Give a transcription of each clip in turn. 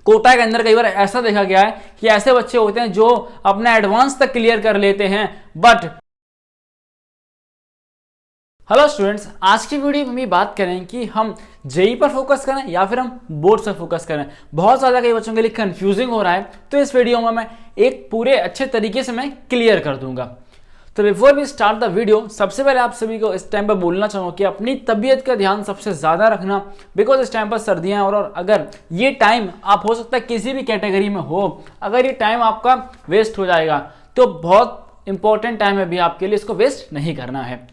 कोटा के अंदर कई बार ऐसा देखा गया है कि ऐसे बच्चे होते हैं जो अपना एडवांस तक क्लियर कर लेते हैं, बट हेलो स्टूडेंट्स, आज की वीडियो में भी बात करें कि हम जेई पर फोकस करें या फिर हम बोर्ड पर फोकस करें। बहुत ज़्यादा कई बच्चों के लिए कंफ्यूजिंग हो रहा है, तो इस वीडियो में मैं एक पूरे अच्छे तरीके से मैं क्लियर कर दूंगा। तो before we start the video, सबसे पहले आप सभी को इस टाइम पर बोलना चाहूँगा कि अपनी तबीयत का ध्यान सबसे ज़्यादा रखना, बिकॉज इस टाइम पर सर्दियाँ और अगर ये टाइम आप हो सकता है किसी भी कैटेगरी में हो, अगर ये टाइम आपका वेस्ट हो जाएगा तो बहुत इंपॉर्टेंट टाइम है भी आपके लिए, इसको वेस्ट नहीं करना है।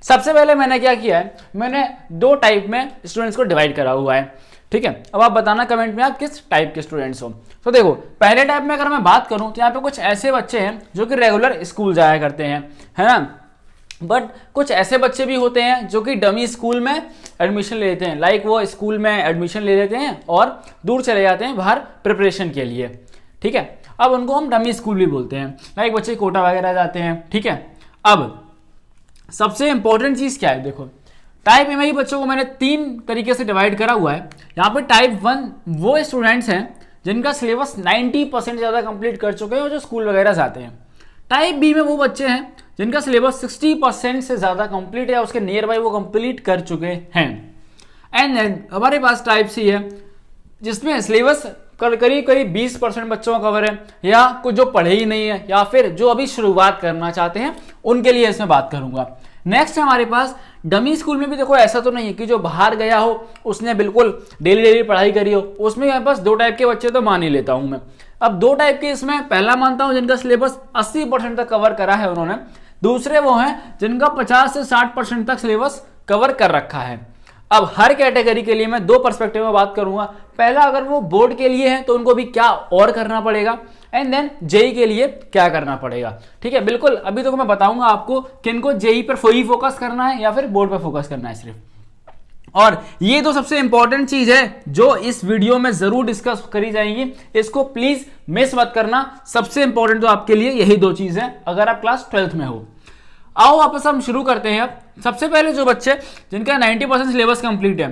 सबसे पहले मैंने क्या किया है, मैंने दो टाइप में स्टूडेंट्स को डिवाइड करा हुआ है, ठीक है। अब आप बताना कमेंट में आप किस टाइप के स्टूडेंट्स हो। तो देखो, पहले टाइप में अगर मैं बात करूं तो यहाँ पे कुछ ऐसे बच्चे हैं जो कि रेगुलर स्कूल जाया करते हैं, है ना, बट कुछ ऐसे बच्चे भी होते हैं जो कि डमी स्कूल में एडमिशन ले लेते हैं, लाइक वो स्कूल में एडमिशन ले लेते हैं और दूर चले जाते हैं बाहर प्रिपरेशन के लिए, ठीक है। अब उनको हम डमी स्कूल भी बोलते हैं, लाइक बच्चे कोटा वगैरह जाते हैं, ठीक है। अब सबसे इंपॉर्टेंट चीज क्या है, देखो टाइप ए में ही बच्चों को मैंने तीन तरीके से डिवाइड करा हुआ है। यहाँ पे टाइप 1 वो स्टूडेंट्स हैं जिनका सिलेबस 90% ज़्यादा कंप्लीट कर चुके हैं और जो स्कूल वगैरह जाते हैं। टाइप बी में वो बच्चे हैं जिनका सिलेबस 60% से ज़्यादा कंप्लीट है, उसके नियर बाई वो कंप्लीट कर चुके हैं। एंड देन हमारे पास टाइप सी है जिसमें सिलेबस करीब 20% बच्चों का कवर है, या कुछ जो पढ़े ही नहीं है या फिर जो अभी शुरुआत करना चाहते हैं उनके लिए इसमें बात करूंगा। नेक्स्ट हमारे पास डमी स्कूल में भी देखो ऐसा तो नहीं है कि जो बाहर गया हो उसने बिल्कुल डेली पढ़ाई करी हो, उसमें मेरे पास दो टाइप के बच्चे तो मान ही लेता हूं मैं। अब दो टाइप के इसमें पहला मानता हूं जिनका सिलेबस 80% तक कवर करा है उन्होंने, दूसरे वो हैं जिनका 50 से 60% तक सिलेबस कवर कर रखा है। अब हर कैटेगरी के लिए मैं दो पर्सपेक्टिव में बात करूंगा। पहला, अगर वो बोर्ड के लिए है तो उनको भी क्या और करना पड़ेगा, एंड देन जेई के लिए क्या करना पड़ेगा, ठीक है। बिल्कुल अभी तो मैं बताऊंगा आपको किनको जेई पर ही फोकस करना है या फिर बोर्ड पर फोकस करना है सिर्फ। और ये तो सबसे इंपॉर्टेंट चीज है जो इस वीडियो में जरूर डिस्कस करी जाएंगी, इसको प्लीज मिस मत करना। सबसे इंपॉर्टेंट तो आपके लिए यही दो चीज है अगर आप क्लास 12th में हो। आओ वापस हम शुरू करते हैं। अब सबसे पहले जो बच्चे जिनका 90% सिलेबस कंप्लीट है,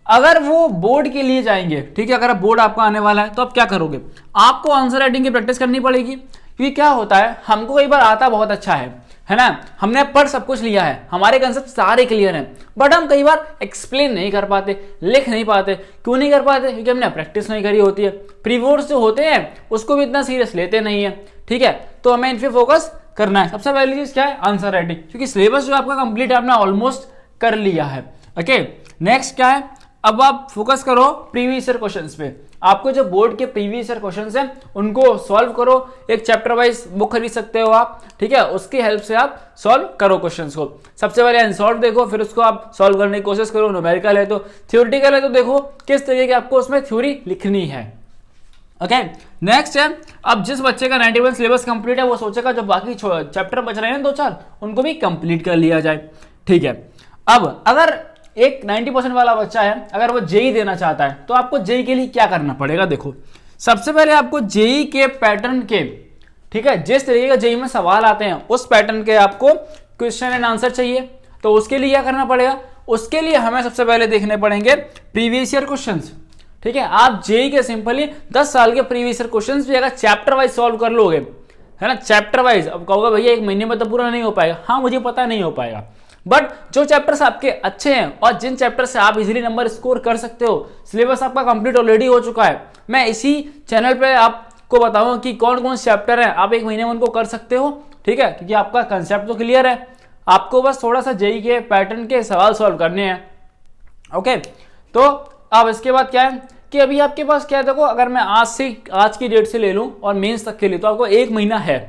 अगर वो बोर्ड के लिए जाएंगे, ठीक है, अगर बोर्ड आपका आने वाला है तो आप क्या करोगे, आपको आंसर राइटिंग की प्रैक्टिस करनी पड़ेगी। क्योंकि क्या होता है, हमको कई बार आता बहुत अच्छा है ना, हमने पढ़ सब कुछ लिया है, हमारे कंसेप्ट सारे क्लियर हैं, बट हम कई बार एक्सप्लेन नहीं कर पाते, लिख नहीं पाते। क्यों नहीं कर पाते? क्योंकि हमने प्रैक्टिस नहीं करी होती है। प्री बोर्ड्स जो होते हैं उसको भी इतना सीरियस लेते नहीं है, ठीक है। तो हमें इन पे फोकस करना है। सबसे पहली चीज क्या है, आंसर राइटिंग, क्योंकि सिलेबस जो आपका कंप्लीट है आपने ऑलमोस्ट कर लिया है, ओके। नेक्स्ट क्या है, अब आप फोकस करो प्रीवियस ईयर क्वेश्चंस पे। आपको जो बोर्ड के प्रीवियस ईयर क्वेश्चंस हैं उनको सॉल्व करो। एक चैप्टर वाइज बुक खरीद सकते हो आप, ठीक है, उसकी हेल्प से आप सॉल्व करो क्वेश्चंस को। सबसे पहले अनसॉल्व देखो, फिर उसको आप सॉल्व करने की कोशिश करो। न्यूमेरिकल है तो, थ्योरेटिकल है तो देखो किस तरीके की आपको उसमें थ्योरी लिखनी है, ओके। नेक्स्ट है, अब जिस बच्चे का 91 सिलेबस कंप्लीट है वो सोचेगा जो बाकी चैप्टर बच रहे हैं दो चार उनको भी कंप्लीट कर लिया जाए, ठीक है। अब अगर एक 90% वाला बच्चा है, अगर वो जेई देना चाहता है तो आपको जेई के लिए क्या करना पड़ेगा, देखो सबसे पहले आपको जेई के पैटर्न के, ठीक है, जिस तरीके का जेई में सवाल आते हैं उस पैटर्न के आपको क्वेश्चन एंड आंसर चाहिए। तो उसके लिए क्या करना पड़ेगा, उसके लिए हमें सबसे पहले देखने पड़ेंगे प्रीवियस ईयर क्वेश्चंस, ठीक है। आप जेई के सिंपली 10 साल के प्रीवियस ईयर क्वेश्चंस भी अगर चैप्टर वाइज सॉल्व कर लोगे, है ना, चैप्टर वाइज। अब कहोगे भैया एक महीने में तो पूरा नहीं हो पाएगा, हाँ मुझे पता नहीं हो पाएगा, बट जो चैप्टर्स आपके अच्छे हैं और जिन चैप्टर से आप इजीली नंबर स्कोर कर सकते हो, सिलेबस आपका कंप्लीट ऑलरेडी हो चुका है, मैं इसी चैनल पे आपको बताऊंगा कि कौन कौन से चैप्टर हैं, आप एक महीने में उनको कर सकते हो, ठीक है। क्योंकि आपका कंसेप्ट तो क्लियर है, आपको बस थोड़ा सा जेई के पैटर्न के सवाल सॉल्व करने हैं, ओके। तो अब इसके बाद क्या है कि अभी आपके पास क्या है, देखो अगर मैं आज की डेट से ले लूं और मेंस तक के लिए तो आपको एक महीना है,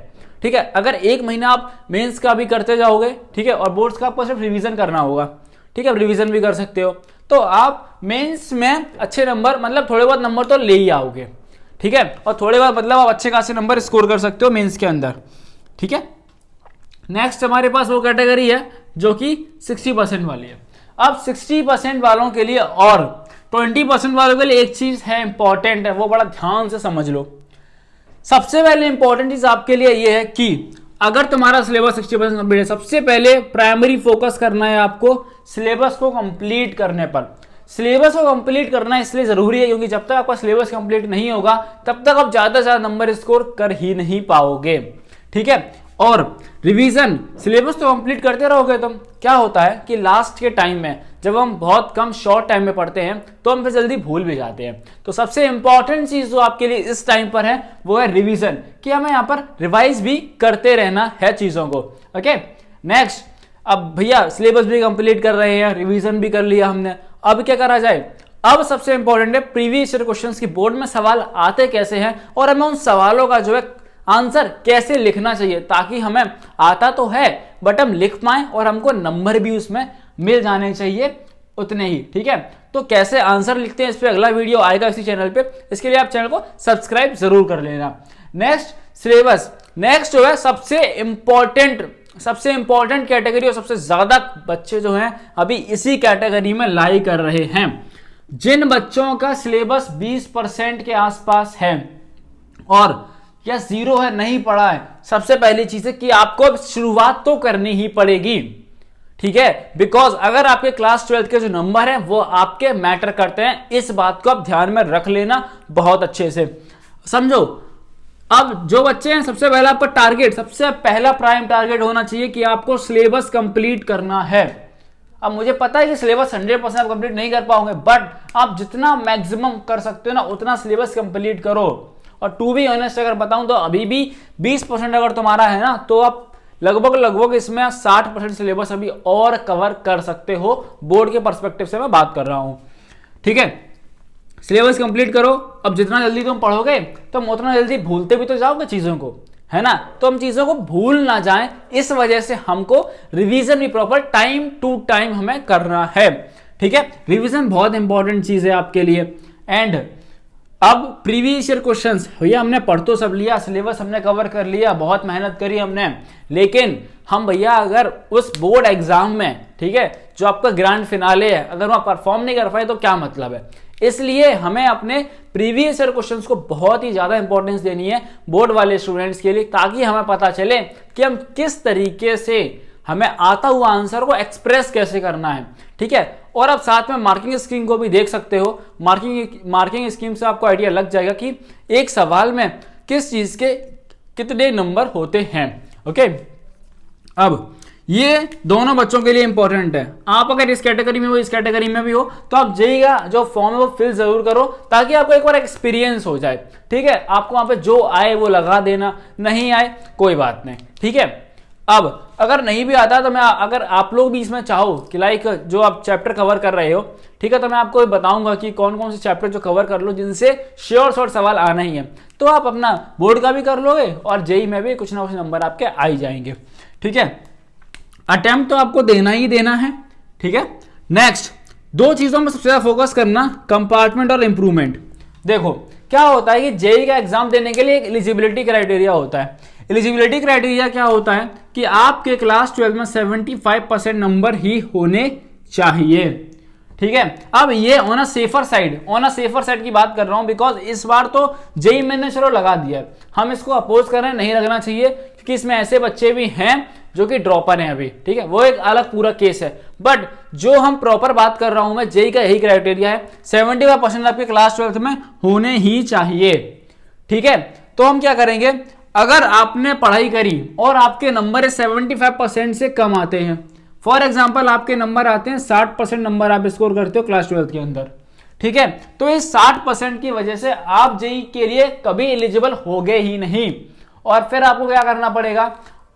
ठीक है। अगर एक महीना आप मेंस का भी करते जाओगे, ठीक है, और बोर्ड्स का आपको सिर्फ रिवीजन करना होगा, ठीक है, रिवीजन भी कर सकते हो, तो आप मेंस में अच्छे नंबर, मतलब थोड़े बहुत नंबर तो ले ही आओगे, ठीक है, और थोड़े बहुत मतलब आप अच्छे खासे नंबर स्कोर कर सकते हो मेंस के अंदर, ठीक है। नेक्स्ट हमारे पास वो कैटेगरी है जो कि 60% वाली है। अब 60% वालों के लिए और 20% वालों के लिए एक चीज है इंपॉर्टेंट है, वो बड़ा ध्यान से समझ लो। सबसे पहले इंपॉर्टेंट चीज आपके लिए ये है कि अगर तुम्हारा सिलेबस 60% कंप्लीट है, सबसे पहले प्राइमरी फोकस करना है आपको सिलेबस को कंप्लीट करने पर। सिलेबस को कंप्लीट करना इसलिए जरूरी है क्योंकि जब तक आपका सिलेबस कंप्लीट नहीं होगा तब तक आप ज्यादा से ज्यादा नंबर स्कोर कर ही नहीं पाओगे। ठीक है, और रिवीजन सिलेबस तो कंप्लीट करते रहोगे तुम, क्या होता है कि लास्ट के टाइम में जब हम बहुत कम शॉर्ट टाइम में पढ़ते हैं तो हम फिर जल्दी भूल भी जाते हैं। तो सबसे इंपॉर्टेंट चीज जो आपके लिए इस टाइम पर है वो है रिवीजन, कि हमें यहाँ पर रिवाइज भी करते रहना है चीजों को। ओके, नेक्स्ट, अब भैया सिलेबस भी कंप्लीट कर रहे हैं, रिवीजन भी कर लिया हमने, अब क्या करा जाए? अब सबसे इंपॉर्टेंट है प्रीवियस ईयर क्वेश्चंस की बोर्ड में सवाल आते कैसे हैं और हमें उन सवालों का जो है आंसर कैसे लिखना चाहिए, ताकि हमें आता तो है बट हम लिख पाए और हमको नंबर भी उसमें मिल जाने चाहिए उतने ही। ठीक है, तो कैसे आंसर लिखते हैं इस पे अगला वीडियो आएगा इसी चैनल पे, इसके लिए आप चैनल को सब्सक्राइब जरूर कर लेना। नेक्स्ट सिलेबस, नेक्स्ट जो है सबसे इंपॉर्टेंट कैटेगरी और सबसे ज्यादा बच्चे जो हैं अभी इसी कैटेगरी में लाई कर रहे हैं। जिन बच्चों का सिलेबस 20% के आसपास है और या 0 है, नहीं पढ़ा है, सबसे पहली चीज है कि आपको शुरुआत तो करनी ही पड़ेगी। ठीक है, बिकॉज अगर आपके क्लास 12 के जो नंबर हैं वो आपके मैटर करते हैं, इस बात को आप ध्यान में रख लेना बहुत अच्छे से, समझो। अब जो बच्चे हैं सबसे पहला आपका टारगेट, सबसे पहला प्राइम टारगेट होना चाहिए कि आपको सिलेबस कंप्लीट करना है। अब मुझे पता है कि सिलेबस 100% आप कंप्लीट नहीं कर पाओगे, बट आप जितना मैक्सिमम कर सकते हो ना उतना सिलेबस कंप्लीट करो। और टू बी ऑनेस्ट अगर बताऊं तो अभी भी 20% अगर तुम्हारा है ना तो आप लगभग इसमें 60% सिलेबस अभी और कवर कर सकते हो, बोर्ड के पर्सपेक्टिव से मैं बात कर रहा हूं। ठीक है, सिलेबस कंप्लीट करो। अब जितना जल्दी तुम पढ़ोगे तुम उतना जल्दी भूलते भी तो जाओगे चीजों को, है ना, तो हम चीजों को भूल ना जाएं, इस वजह से हमको रिवीजन भी प्रॉपर टाइम टू टाइम हमें करना है। ठीक है, रिवीजन बहुत इंपॉर्टेंट चीज है आपके लिए। एंड अब प्रीवियस ईयर क्वेश्चंस भैया हमने पढ़ तो सब लिया, सिलेबस हमने कवर कर लिया, बहुत मेहनत करी हमने, लेकिन हम भैया अगर उस बोर्ड एग्जाम में, ठीक है, जो आपका ग्रैंड फिनाले है, अगर वहां परफॉर्म नहीं कर पाए तो क्या मतलब है। इसलिए हमें अपने प्रीवियस ईयर क्वेश्चंस को बहुत ही ज्यादा इंपॉर्टेंस देनी है बोर्ड वाले स्टूडेंट्स के लिए, ताकि हमें पता चले कि हम किस तरीके से हमें आता हुआ आंसर को एक्सप्रेस कैसे करना है। ठीक है, और आप साथ में मार्किंग स्कीम को भी देख सकते हो। मार्किंग स्कीम से आपको आइडिया लग जाएगा कि एक सवाल में किस चीज के कितने नंबर होते हैं। ओके, अब ये दोनों बच्चों के लिए इंपॉर्टेंट है। आप अगर इस कैटेगरी में हो, इस कैटेगरी में भी हो, तो आप जेईई जो फॉर्म है वो फिल जरूर करो, ताकि आपको एक बार एक्सपीरियंस हो जाए। ठीक है, आपको वहां पे जो आए वो लगा देना, नहीं आए कोई बात नहीं। ठीक है, अब अगर नहीं भी आता तो मैं, अगर आप लोग भी इसमें चाहो कि लाइक जो आप चैप्टर कवर कर रहे हो, ठीक है, तो मैं आपको बताऊंगा कि कौन कौन से चैप्टर जो कवर कर लो जिनसे श्योर शॉर्ट सवाल आना ही है, तो आप अपना बोर्ड का भी कर लोगे और जेईई में भी कुछ ना कुछ नंबर आपके आ ही जाएंगे। ठीक है, अटेम्प्ट तो आपको देना ही देना है। ठीक है, नेक्स्ट दो चीजों में सबसे ज्यादा फोकस करना, कंपार्टमेंट और इंप्रूवमेंट। देखो क्या होता है कि जेईई का एग्जाम देने के लिए एक एलिजिबिलिटी क्राइटेरिया होता है। एलिजिबिलिटी क्राइटेरिया क्या होता है कि आपके क्लास 12 में 75% नंबर ही होने चाहिए। ठीक है, अब ये ऑन अ सेफर साइड की बात कर रहा हूं, बिकॉज इस बार तो जेईई मैंने चलो लगा दिया है, हम इसको अपोज कर रहे हैं, नहीं लगना चाहिए, क्योंकि इसमें ऐसे बच्चे भी हैं जो कि ड्रॉपर हैं अभी। ठीक है, वो एक अलग पूरा केस है, बट जो हम प्रॉपर बात कर रहा हूं मैं, जेईई का यही क्राइटेरिया है, 75% आपके क्लास 12 में होने ही चाहिए। ठीक है, तो हम क्या करेंगे, अगर आपने पढ़ाई करी और आपके नंबर 75% से कम आते हैं, फॉर एग्जाम्पल आपके नंबर आते हैं 60% नंबर आप स्कोर करते हो क्लास 12 के अंदर, ठीक है, तो इस 60% की वजह से आप जेईई के लिए कभी एलिजिबल होगे ही नहीं। और फिर आपको क्या करना पड़ेगा,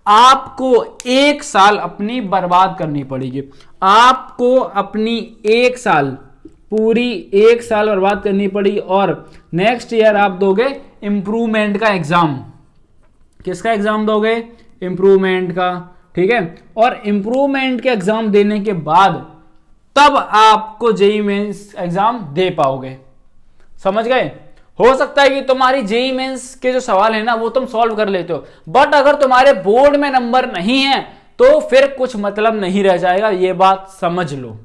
आपको एक साल अपनी बर्बाद करनी पड़ेगी, आपको अपनी पूरी एक साल बर्बाद करनी पड़ेगी। और नेक्स्ट ईयर आप दोगे इंप्रूवमेंट का एग्जाम। किसका एग्जाम दोगे, इंप्रूवमेंट का। ठीक है, और इंप्रूवमेंट के एग्जाम देने के बाद तब आपको जेईई मेंस एग्जाम दे पाओगे। समझ गए, हो सकता है कि तुम्हारी जेईई मेंस के जो सवाल है ना वो तुम सॉल्व कर लेते हो, बट अगर तुम्हारे बोर्ड में नंबर नहीं है तो फिर कुछ मतलब नहीं रह जाएगा, ये बात समझ लो।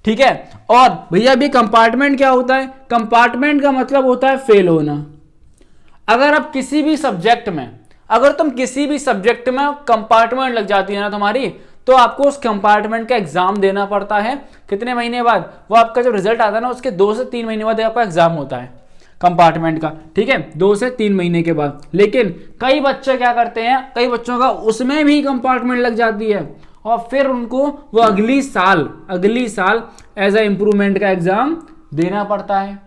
ठीक है, और भैया भी कंपार्टमेंट क्या होता है, कंपार्टमेंट का मतलब होता है फेल होना। अगर आप किसी भी सब्जेक्ट में, अगर तुम किसी भी सब्जेक्ट में कंपार्टमेंट लग जाती है ना तुम्हारी, तो आपको उस कंपार्टमेंट का एग्जाम देना पड़ता है कितने महीने बाद, वो आपका जब रिजल्ट आता है ना उसके 2 से 3 महीने बाद आपका एग्जाम होता है कंपार्टमेंट का, ठीक है, 2 से 3 महीने के बाद। लेकिन कई बच्चे क्या करते हैं, कई बच्चों का उसमें भी कंपार्टमेंट लग जाती है और फिर उनको वो अगली साल एज ए इंप्रूवमेंट का एग्जाम देना पड़ता है।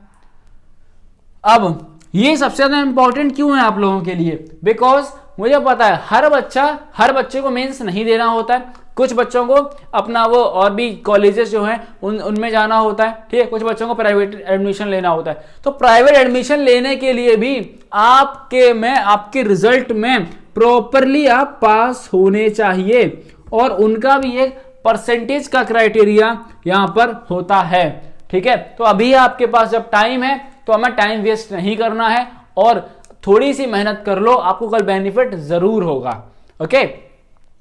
अब ये सबसे ज्यादा इंपॉर्टेंट क्यों है आप लोगों के लिए, बिकॉज मुझे पता है हर बच्चे को मेंस नहीं देना होता है, कुछ बच्चों को अपना वो और भी कॉलेजेस जो हैं उनमें जाना होता है, ठीक है, कुछ बच्चों को प्राइवेट एडमिशन लेना होता है। तो प्राइवेट एडमिशन लेने के लिए भी आपके रिजल्ट में प्रॉपरली आप पास होने चाहिए और उनका भी एक परसेंटेज का क्राइटेरिया यहां पर होता है, ठीक है। तो अभी आपके पास जब टाइम है तो हमें टाइम वेस्ट नहीं करना है और थोड़ी सी मेहनत कर लो, आपको कल बेनिफिट जरूर होगा। ओके,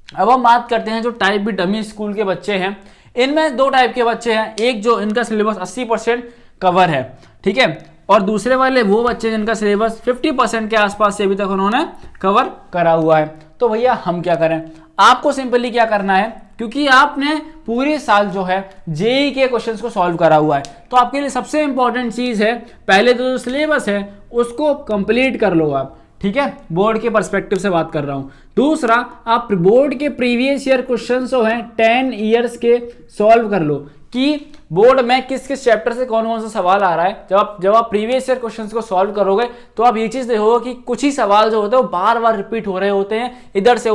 अब हम बात करते हैं जो टाइप बी डमी स्कूल के बच्चे हैं। इनमें 2 टाइप के बच्चे हैं, एक जो इनका सिलेबस 80% कवर है, ठीक है, और दूसरे वाले वो बच्चे जिनका सिलेबस 50% के आसपास से अभी तक उन्होंने कवर करा हुआ है। तो भैया हम क्या करें, आपको सिंपली क्या करना है, क्योंकि आपने पूरे साल जो है जेईई के क्वेश्चंस को सॉल्व करा हुआ है, तो आपके लिए सबसे इंपॉर्टेंट चीज है पहले तो जो सिलेबस है उसको कंप्लीट कर लो आप, ठीक है, बोर्ड के पर्सपेक्टिव से बात कर रहा हूं। दूसरा, आप बोर्ड के प्रीवियस ईयर क्वेश्चन जो हैं 10 ईयर्स के सॉल्व कर लो कि बोर्ड में किस किस चैप्टर से कौन कौन सा सवाल आ रहा है। जब आप प्रीवियस ईयर क्वेश्चंस को सॉल्व करोगे तो आप ये चीज देखोगे कि कुछ ही सवाल जो होते हैं वो बार बार रिपीट हो रहे होते हैं, इधर से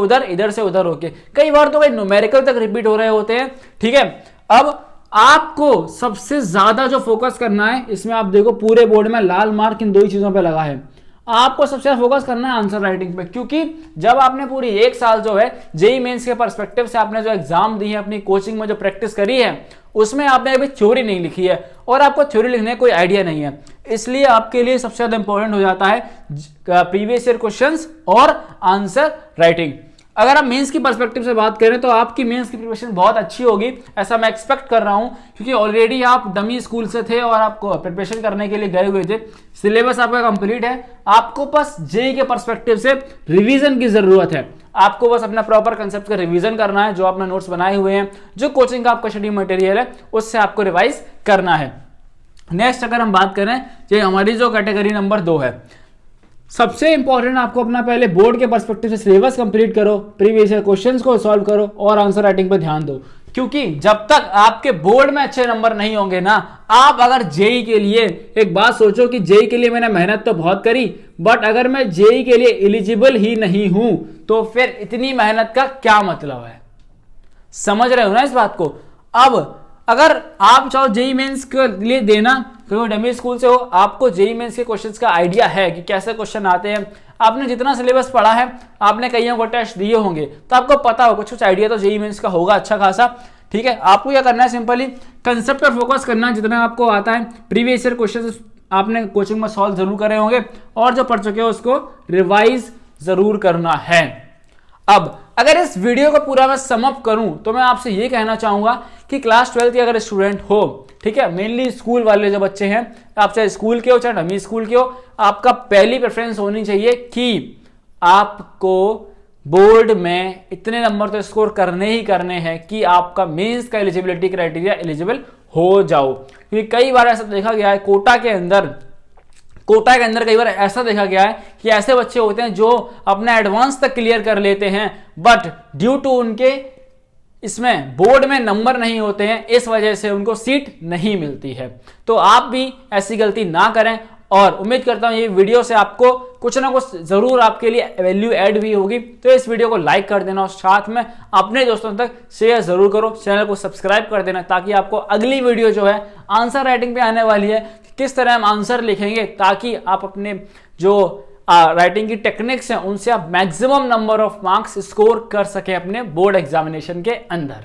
उधर होके, कई बार तो कई न्यूमेरिकल तक रिपीट हो रहे होते हैं, ठीक है। अब आपको सबसे ज्यादा जो फोकस करना है इसमें, आप देखो पूरे बोर्ड में लाल मार्क इन 2 ही चीजों पे लगा है, आपको सबसे ज्यादा फोकस करना है आंसर राइटिंग पे, क्योंकि जब आपने पूरी 1 साल जो है जेईई मेंस के पर्सपेक्टिव से आपने जो एग्जाम दी है, अपनी कोचिंग में जो प्रैक्टिस करी है, उसमें आपने अभी थ्योरी नहीं लिखी है और आपको थ्योरी लिखने का कोई आइडिया नहीं है, इसलिए आपके लिए सबसे ज्यादा इंपॉर्टेंट हो जाता है प्रीवियस ईयर क्वेश्चंस और आंसर राइटिंग। अगर आप मेंस की पर्सपेक्टिव से बात करें तो आपकी मेंस की प्रिपरेशन बहुत अच्छी होगी, ऐसा मैं एक्सपेक्ट कर रहा हूं, क्योंकि ऑलरेडी आप डमी स्कूल से थे और आपको प्रिपरेशन करने के लिए गए हुए थे, सिलेबस आपका कंप्लीट है, आपको बस जेईई के पर्सपेक्टिव से रिवीजन की जरूरत है। आपको बस अपना प्रॉपर कंसेप्ट का रिवीजन करना है, जो आपने नोट्स बनाए हुए हैं, जो कोचिंग का आपका स्टडी मटेरियल है उससे आपको रिवाइज करना है। नेक्स्ट अगर हम बात करें, ये हमारी जो कैटेगरी नंबर 2 है, सबसे इंपॉर्टेंट आपको अपना पहले बोर्ड के पर्सपेक्टिव से सिलेबस कंप्लीट करो, प्रीवियस ईयर क्वेश्चंस को सॉल्व करो और आंसर राइटिंग पर ध्यान दो, क्योंकि जब तक आपके बोर्ड में अच्छे नंबर नहीं होंगे ना, आप अगर जेईई के लिए, एक बात सोचो कि जेईई के लिए मैंने मेहनत तो बहुत करी, बट अगर मैं जेईई के लिए एलिजिबल ही नहीं हूं तो फिर इतनी मेहनत का क्या मतलब है, समझ रहे हो ना इस बात को। अब अगर आप चाहो जेईई मेंस के लिए देना, क्योंकि डमी स्कूल से हो, आपको जेईई मेंस के क्वेश्चंस का आइडिया है कि कैसे क्वेश्चन आते हैं, आपने जितना सिलेबस पढ़ा है, आपने कईयों को टेस्ट दिए होंगे, तो आपको पता हो कुछ आइडिया तो जेईई मेंस का होगा अच्छा खासा, ठीक है। आपको क्या करना है, सिंपली कंसेप्ट पर फोकस करना है, जितना आपको आता है, प्रीवियस ईयर क्वेश्चन आपने कोचिंग में सॉल्व जरूर करे होंगे और जो पढ़ चुके हो उसको रिवाइज जरूर करना है। अब अगर इस वीडियो को पूरा मैं समअप करूं तो मैं आपसे ये कहना चाहूंगा कि क्लास 12 के अगर स्टूडेंट हो, ठीक है, मेनली स्कूल वाले जो बच्चे हैं, आप चाहे स्कूल के हो चाहे डमी स्कूल के हो, आपका पहली प्रेफरेंस होनी चाहिए कि आपको बोर्ड में इतने नंबर तो स्कोर करने ही करने हैं कि आपका मेंस का एलिजिबिलिटी क्राइटेरिया एलिजिबल हो जाओ। क्योंकि कई बार ऐसा देखा गया है कोटा के अंदर कई बार ऐसा देखा गया है कि ऐसे बच्चे होते हैं जो अपना एडवांस तक क्लियर कर लेते हैं, बट ड्यू टू उनके इसमें बोर्ड में नंबर नहीं होते हैं, इस वजह से उनको सीट नहीं मिलती है। तो आप भी ऐसी गलती ना करें और उम्मीद करता हूं ये वीडियो से आपको कुछ ना कुछ जरूर आपके लिए वैल्यू ऐड भी होगी। तो इस वीडियो को लाइक कर देना और साथ में अपने दोस्तों तक शेयर जरूर करो, चैनल को सब्सक्राइब कर देना, ताकि आपको अगली वीडियो जो है आंसर राइटिंग पे आने वाली है, किस तरह हम आंसर लिखेंगे, ताकि आप अपने जो राइटिंग की टेक्निक्स हैं उनसे आप maximum number of marks score कर सके अपने बोर्ड एग्जामिनेशन के अंदर।